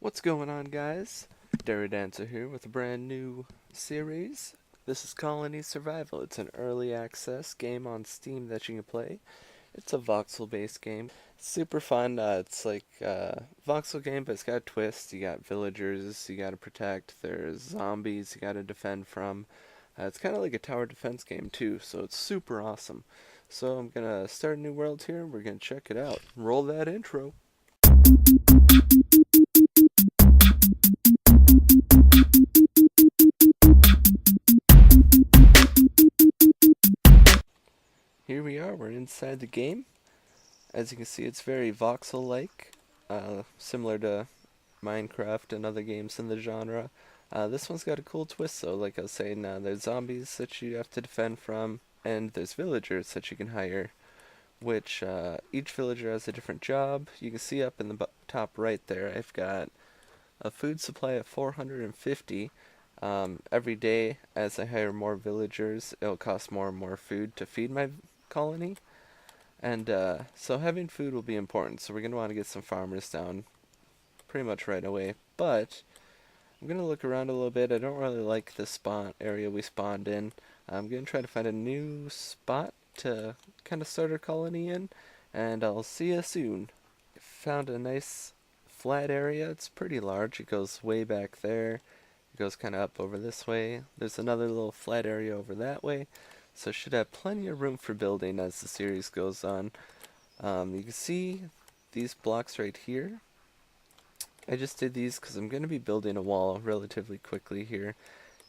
What's going on, guys? Derry Dancer here with a brand new series. This is Colony Survival. It's an early access game on Steam that you can play. It's a voxel based game. Super fun. It's like voxel game, but it's got a twist. You got villagers you gotta protect. There's zombies you gotta defend from. It's kind of like a tower defense game, too, so it's super awesome. So I'm gonna start a new world here and we're gonna check it out. Roll that intro. Here we are, we're inside the game. As you can see, it's very voxel-like, similar to Minecraft and other games in the genre. This one's got a cool twist, though. Like I was saying, there's zombies that you have to defend from, and there's villagers that you can hire, which each villager has a different job. You can see up in the top right there, I've got a food supply of 450. Every day, as I hire more villagers, it'll cost more and more food to feed my colony. And so having food will be important. So we're going to want to get some farmers down pretty much right away. But I'm going to look around a little bit. I don't really like the spawn area we spawned in. I'm going to try to find a new spot to kind of start our colony in. And I'll see you soon. Found a nice flat area. It's pretty large. It goes way back there. It goes kind of up over this way. There's another little flat area over that way. So should have plenty of room for building as the series goes on. You can see these blocks right here. I just did these because I'm going to be building a wall relatively quickly here.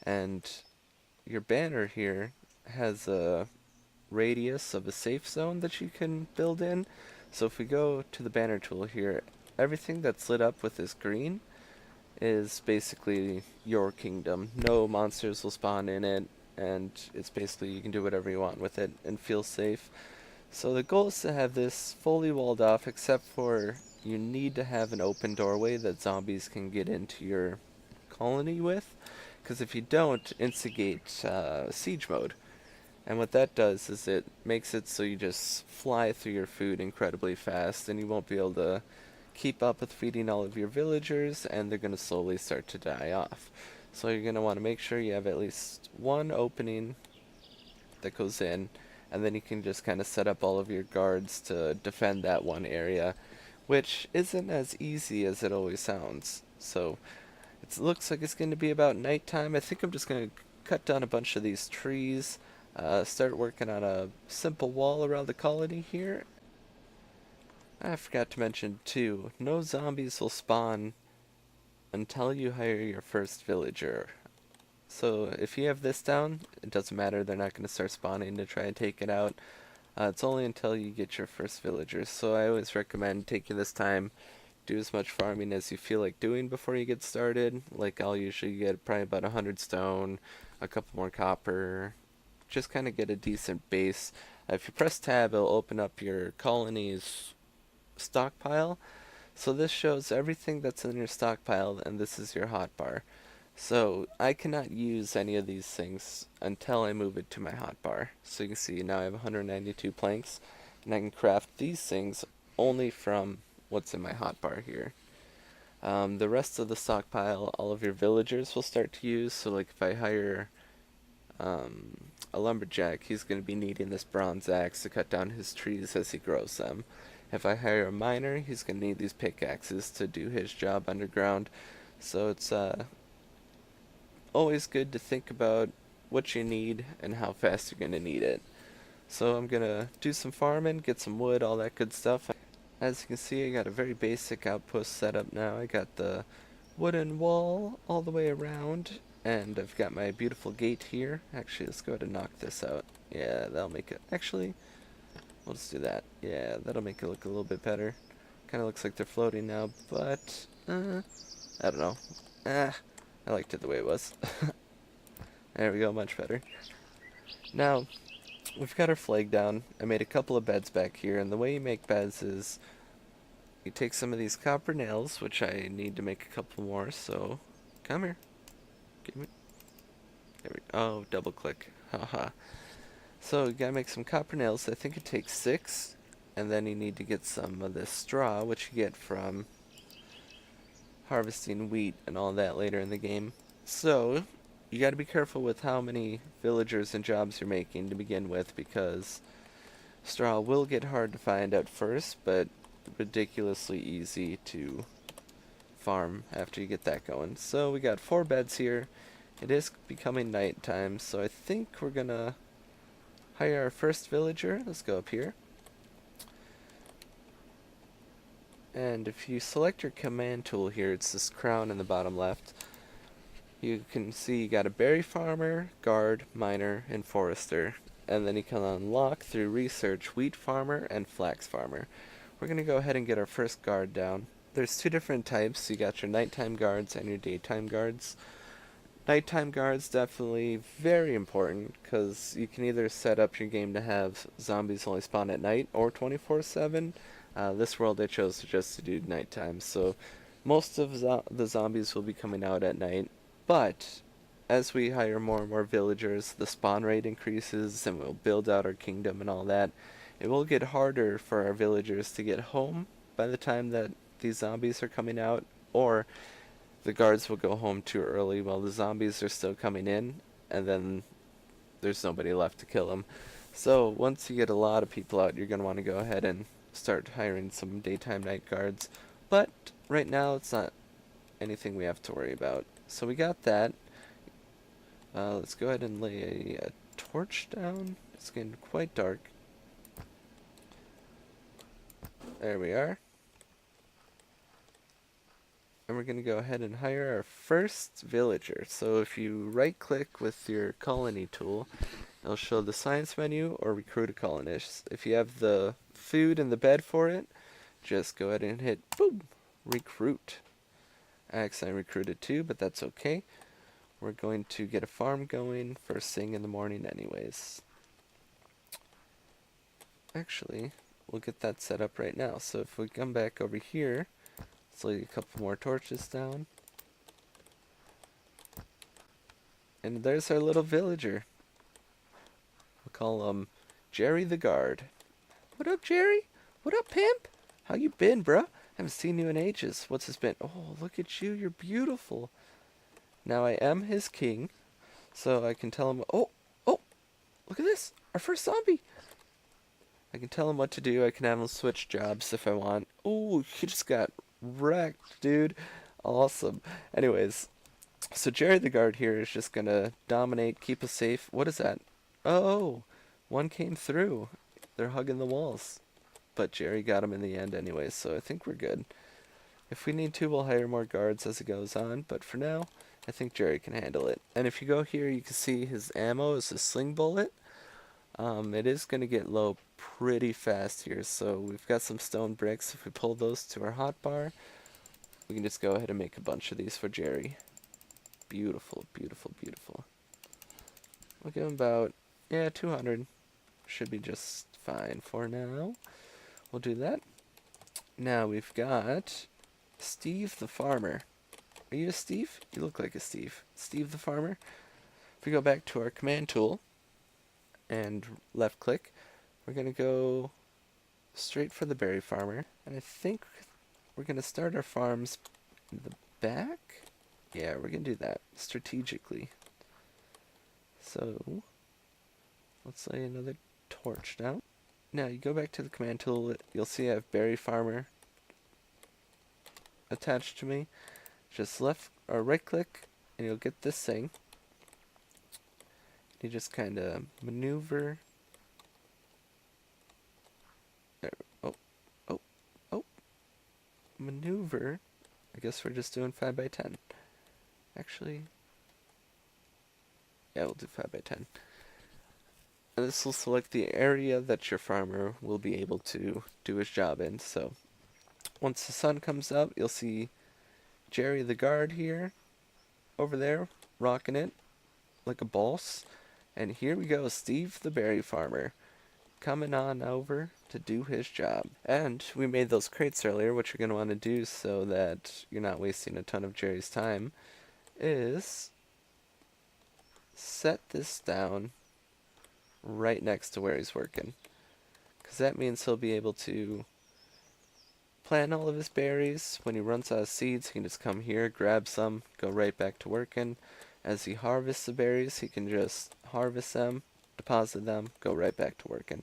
And your banner here has a radius of a safe zone that you can build in. So if we go to the banner tool here, everything that's lit up with this green is basically your kingdom. No monsters will spawn in it, and it's basically you can do whatever you want with it and feel safe. So the goal is to have this fully walled off, except for you need to have an open doorway that zombies can get into your colony with, because if you don't, instigate siege mode. And what that does is it makes it so you just fly through your food incredibly fast, and you won't be able to keep up with feeding all of your villagers, and they're going to slowly start to die off. So you're going to want to make sure you have at least one opening that goes in, and then you can just kind of set up all of your guards to defend that one area, which isn't as easy as it always sounds. So it looks like it's going to be about nighttime. I think I'm just going to cut down a bunch of these trees, start working on a simple wall around the colony here. I forgot to mention too, no zombies will spawn until you hire your first villager. So if you have this down, it doesn't matter, they're not going to start spawning to try and take it out. It's only until you get your first villagers. So I always recommend taking this time, do as much farming as you feel like doing before you get started. Like I'll usually get probably about 100 stone, a couple more copper, just kind of get a decent base. If you press tab, it'll open up your colony's stockpile. So this shows everything that's in your stockpile, and this is your hotbar. So I cannot use any of these things until I move it to my hotbar. So you can see now I have 192 planks, and I can craft these things only from what's in my hotbar here. The rest of the stockpile, all of your villagers will start to use. So like if I hire a lumberjack, he's going to be needing this bronze axe to cut down his trees as he grows them. If I hire a miner, he's going to need these pickaxes to do his job underground. So it's always good to think about what you need and how fast you're going to need it. So I'm going to do some farming, get some wood, all that good stuff. As you can see, I got a very basic outpost set up now. I got the wooden wall all the way around, and I've got my beautiful gate here. Actually, let's go ahead and knock this out. Yeah, that'll make it... Actually, we'll just do that. Yeah, that'll make it look a little bit better. Kind of looks like they're floating now, but... I don't know. I liked it the way it was. There we go, much better. Now, we've got our flag down. I made a couple of beds back here, and the way you make beds is you take some of these copper nails, which I need to make a couple more, so come here. Give me. There we go. Oh, double click. Haha. So you gotta make some copper nails. I think it takes 6, and then you need to get some of this straw, which you get from harvesting wheat and all that later in the game. So, you got to be careful with how many villagers and jobs you're making to begin with, because straw will get hard to find at first, but ridiculously easy to farm after you get that going. So we got 4 beds here. It is becoming nighttime, so I think we're gonna hire our first villager. Let's go up here. And if you select your command tool here, it's this crown in the bottom left. You can see you got a berry farmer, guard, miner, and forester. And then you can unlock through research wheat farmer and flax farmer. We're going to go ahead and get our first guard down. There's 2 different types. You got your nighttime guards and your daytime guards. Nighttime guards definitely very important, because you can either set up your game to have zombies only spawn at night or 24/7. This world I chose to do nighttime, so most of the zombies will be coming out at night. But as we hire more and more villagers, the spawn rate increases and we'll build out our kingdom and all that. It will get harder for our villagers to get home by the time that these zombies are coming out, or the guards will go home too early while the zombies are still coming in, and then there's nobody left to kill them. So once you get a lot of people out, you're going to want to go ahead and start hiring some daytime night guards. But right now, it's not anything we have to worry about. So we got that. Let's go ahead and lay a torch down. It's getting quite dark. There we are. And we're going to go ahead and hire our first villager. So if you right click with your colony tool, it'll show the science menu or recruit a colonist. If you have the food and the bed for it, just go ahead and hit boom, recruit. I accidentally recruited 2, but that's okay. We're going to get a farm going first thing in the morning anyways. Actually, we'll get that set up right now. So if we come back over here, let's lay a couple more torches down. And there's our little villager. We'll call him Jerry the Guard. What up, Jerry? What up, pimp? How you been, bruh? Haven't seen you in ages. What's this been? Oh, look at you. You're beautiful. Now I am his king, so I can tell him, oh, look at this. Our first zombie. I can tell him what to do. I can have him switch jobs if I want. Oh, he just got wrecked, dude. Awesome. Anyways, so Jerry the Guard here is just going to dominate, keep us safe. What is that? Oh, one came through. They're hugging the walls. But Jerry got him in the end anyways, so I think we're good. If we need to, we'll hire more guards as it goes on, but for now, I think Jerry can handle it. And if you go here, you can see his ammo is a sling bullet. It is going to get low pretty fast here, so we've got some stone bricks. If we pull those to our hotbar, we can just go ahead and make a bunch of these for Jerry. Beautiful, beautiful, beautiful. We'll give him about, 200. Should be just fine for now. We'll do that. Now we've got Steve the Farmer. Are you a Steve? You look like a Steve. Steve the Farmer. If we go back to our command tool and left click, we're going to go straight for the berry farmer. And I think we're going to start our farms in the back. Yeah, we're going to do that strategically. So let's lay another torch down. Now you go back to the command tool, you'll see I have berry farmer attached to me. Just left or right click and you'll get this thing. You just kind of maneuver. There. Oh. Maneuver. I guess we're just doing 5x10. Actually, yeah, we'll do 5x10. And this will select the area that your farmer will be able to do his job in. So once the sun comes up, you'll see Jerry the Guard here, over there, rocking it like a boss. And here we go, Steve the Berry Farmer, coming on over to do his job. And we made those crates earlier. What you're going to want to do so that you're not wasting a ton of Jerry's time is set this down right next to where he's working, because that means he'll be able to plant all of his berries. When he runs out of seeds, he can just come here, grab some, go right back to working. As he harvests the berries, he can just harvest them, deposit them, go right back to working.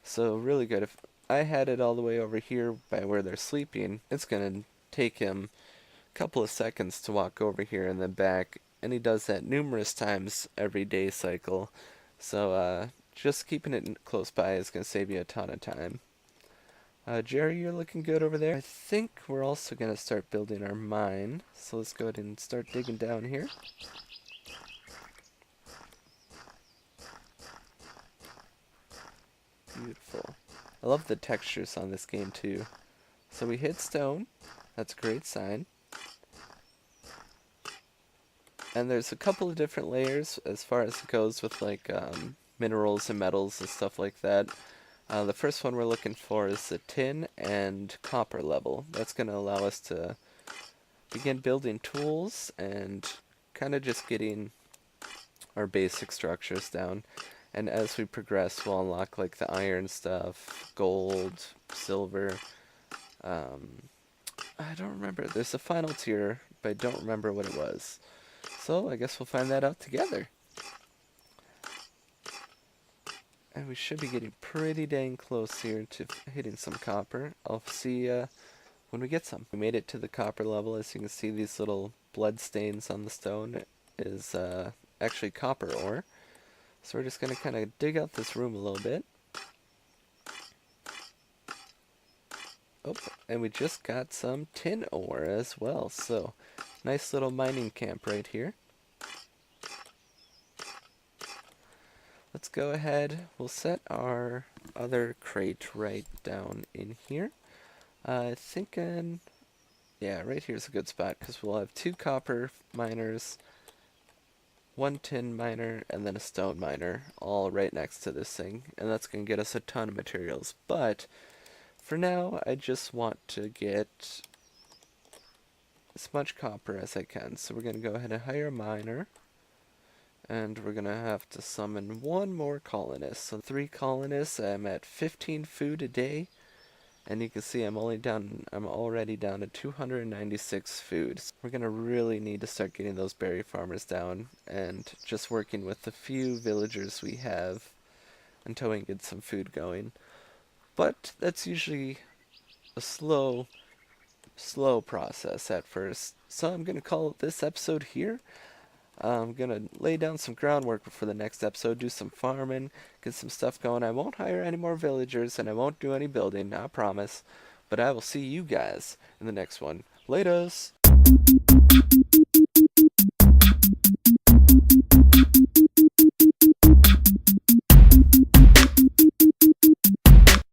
So really good. If I had it all the way over here by where they're sleeping, it's going to take him a couple of seconds to walk over here and then back. And he does that numerous times every day cycle. So just keeping it close by is going to save you a ton of time. Jerry, you're looking good over there. I think we're also going to start building our mine. So let's go ahead and start digging down here. Beautiful. I love the textures on this game too. So we hit stone. That's a great sign. And there's a couple of different layers as far as it goes with like minerals and metals and stuff like that. The first one we're looking for is the tin and copper level. That's going to allow us to begin building tools and kind of just getting our basic structures down. And as we progress, we'll unlock like the iron stuff, gold, silver. I don't remember. There's a final tier, but I don't remember what it was. So I guess we'll find that out together. And we should be getting pretty dang close here to hitting some copper. I'll see when we get some. We made it to the copper level. As you can see, these little blood stains on the stone is actually copper ore. So we're just going to kind of dig out this room a little bit. Oh, and we just got some tin ore as well. So nice little mining camp right here. Let's go ahead. We'll set our other crate right down in here. Thinking, yeah, right here's a good spot because we'll have 2 copper miners, 1 tin miner, and then a stone miner, all right next to this thing. And that's going to get us a ton of materials. But for now, I just want to get as much copper as I can. So we're going to go ahead and hire a miner. And we're going to have to summon 1 more colonist. So 3 colonists, I'm at 15 food a day. And you can see I'm already down to 296 food. So we're going to really need to start getting those berry farmers down. And just working with the few villagers we have until we can get some food going. But that's usually a slow process at first. So I'm going to call this episode here. I'm going to lay down some groundwork for the next episode, do some farming, get some stuff going. I won't hire any more villagers, and I won't do any building, I promise. But I will see you guys in the next one. Laters!